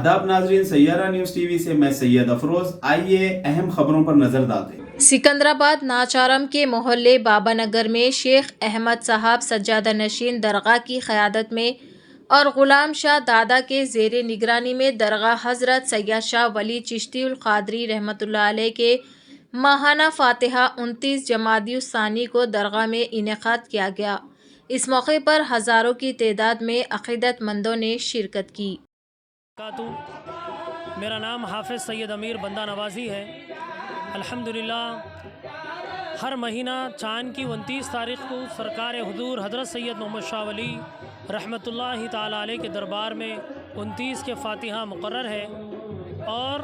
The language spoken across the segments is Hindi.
आदाब नाजरीन, सैयारा न्यूज टीवी से मैं सैयद अफरोज। आइए अहम खबरों पर नजर डालते हैं। सिकंदराबाद नाचारम के मोहल्ले बाबा नगर में शेख अहमद साहब सज्जादा नशीन दरगाह की क़यादत में और ग़ुलाम शाह दादा के ज़ेर निगरानी में दरगाह हज़रत सैयद शाह वली चिश्ती उल क़ादरी रहमतुल्लाह अलैह के माहाना फ़ातिहा 29 जमादी सानी को दरगाह में इनेक़ाद किया गया। इस मौके पर हज़ारों की तादाद में अक़ीदतमंदों ने शिरकत की। मेरा नाम हाफिज़ सैयद अमीर बंदा नवाज़ी है। अल्हम्दुलिल्लाह हर महीना चाँद की 29 तारीख़ को सरकार हुज़ूर हज़रत सैयद मोहम्मद शाह वली रहमतुल्लाहि ताला अलैह के दरबार में 29 के फ़ातिहा मुक़र्रर है और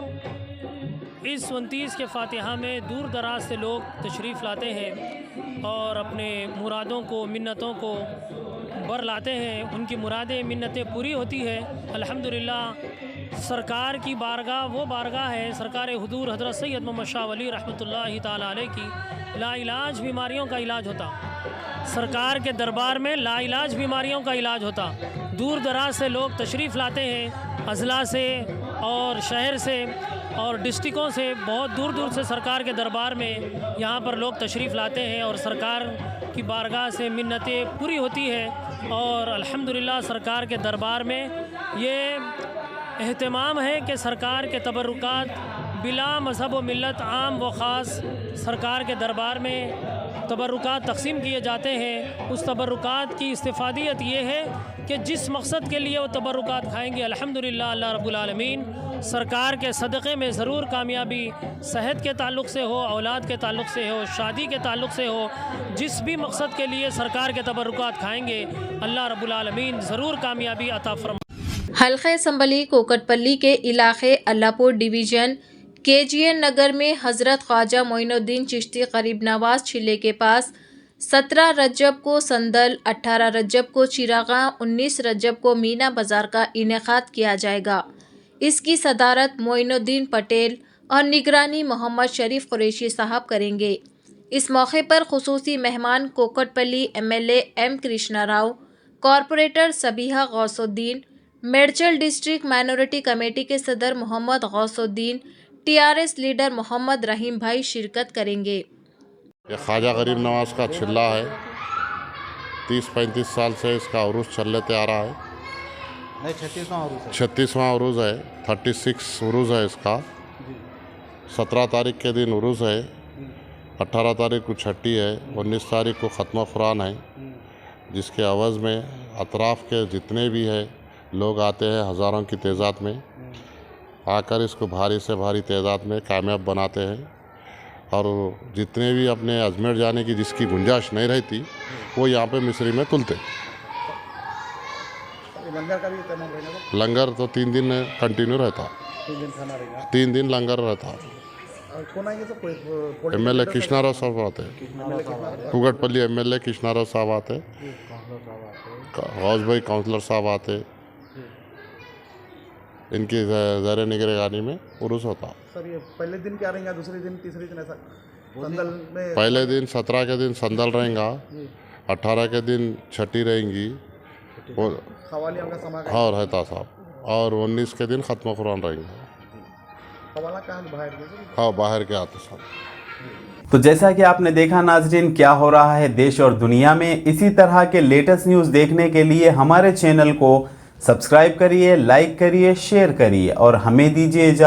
इस 29 के फ़ातिहा में दूर दराज से लोग तशरीफ़ लाते हैं और अपने मुरादों को, मिन्नतों को बर लाते हैं। उनकी मुरादें, मिन्नतें पूरी होती है। अल्हम्दुलिल्लाह सरकार की बारगाह वो बारगाह है, सरकार हुज़ूर हज़रत सैयद मोहम्मद शाह वली रहमतुल्लाहि ताला अलैह की लाइलाज बीमारियों का इलाज होता। सरकार के दरबार में लाइलाज बीमारियों का इलाज होता। दूर दराज से लोग तशरीफ़ लाते हैं, अज़ला से और शहर से और डिस्ट्रिक्टों से, बहुत दूर दूर से सरकार के दरबार में यहाँ पर लोग तशरीफ़ लाते हैं और सरकार की बारगाह से मिन्नतें पूरी होती है। और अल्हम्दुलिल्लाह सरकार के दरबार में ये एहतमाम है कि सरकार के तबरुकात बिला मज़हब व मिल्लत आम व ख़ास सरकार के दरबार में तबरुकात तक़सीम किए जाते हैं। उस तबरुकात की इस्तिफ़ादियत ये है कि जिस मकसद के लिए वो तबरुकात खाएंगे अल्हम्दुलिल्लाह अल्लाह रब्बुल आलमीन सरकार के सदक़े में ज़रूर कामयाबी, सेहत के ताल्लुक़ से हो, औलाद के ताल्लुक़ से हो, शादी के ताल्लुक़ से हो, जिस भी मकसद के लिए सरकार के तबरुकात खाएंगे अल्लाह रब्बुल आलमीन ज़रूर कामयाबी अता फरमा। हल्क़े असम्बली कोकटपल्ली के इलाक़े अल्लाहपुर डिवीज़न KGN नगर में हज़रत ख्वाजा मोइनुद्दीन चिश्ती करीब नवाज छिल्ले के पास 17 रजब को संदल, 18 रजब को चिरागा, 19 रजब को मीना बाज़ार का इनेक़ाद किया जाएगा। इसकी सदारत मोइनुद्दीन पटेल और निगरानी मोहम्मद शरीफ कुरैशी साहब करेंगे। इस मौके पर खुसूसी मेहमान Kukatpally MLA M Krishna Rao, corporator Sabiha Gausuddin, Medchal district minority committee के सदर मोहम्मद गौसुद्दीन, TRS लीडर मोहम्मद रहीम भाई शिरकत करेंगे। ये ख्वाजा गरीब नवाज का चिल्ला है। 30-35 साल से इसका उरूस चलते आ रहा है। 36वां उरूस है। 36 उरूस है इसका। 17 तारीख के दिन उरूस है, 18 तारीख को छठी है, 19 तारीख को ख़त्म कुरान है, जिसके अवज़ में अतराफ़ के जितने भी है लोग आते हैं हज़ारों की तादाद में, आकर इसको भारी से भारी तादाद में कामयाब बनाते हैं। और जितने भी अपने अजमेर जाने की जिसकी गुंजाइश नहीं रहती वो यहाँ पे मिस्री में तुलते। लंगर का भी तमाम रहेगा? लंगर तो 3 दिन कंटिन्यू रहता। 3 दिन खाना रहेगा? 3 दिन लंगर रहता। कौन आएंगे सब? कोई MLA कृष्णा राव साहब आते हैं। कुगटपल्ली MLA कृष्णा राव साहब आते हैं। गौस भाई काउंसलर साहब आते। इनकी ज़र निगरानी में उरूस होता। सर ये पहले दिन क्या रहेगा, दूसरे दिन, तीसरे दिन ऐसा संदल में? पहले दिन 17 के दिन संदल रहेगा, 18 के दिन छठी रहेंगी और खवाली का समागम हाँ रहता साहब, और 19 के दिन ख़त्म कुरान रहेंगे। खवाला कहाँ बाहर? हाँ बाहर के आते साहब। तो जैसा कि आपने देखा नाजरीन, क्या हो रहा है देश और दुनिया में, इसी तरह के लेटेस्ट न्यूज़ देखने के लिए हमारे चैनल को सब्सक्राइब करिए, लाइक करिए, शेयर करिए और हमें दीजिए इजाज़त।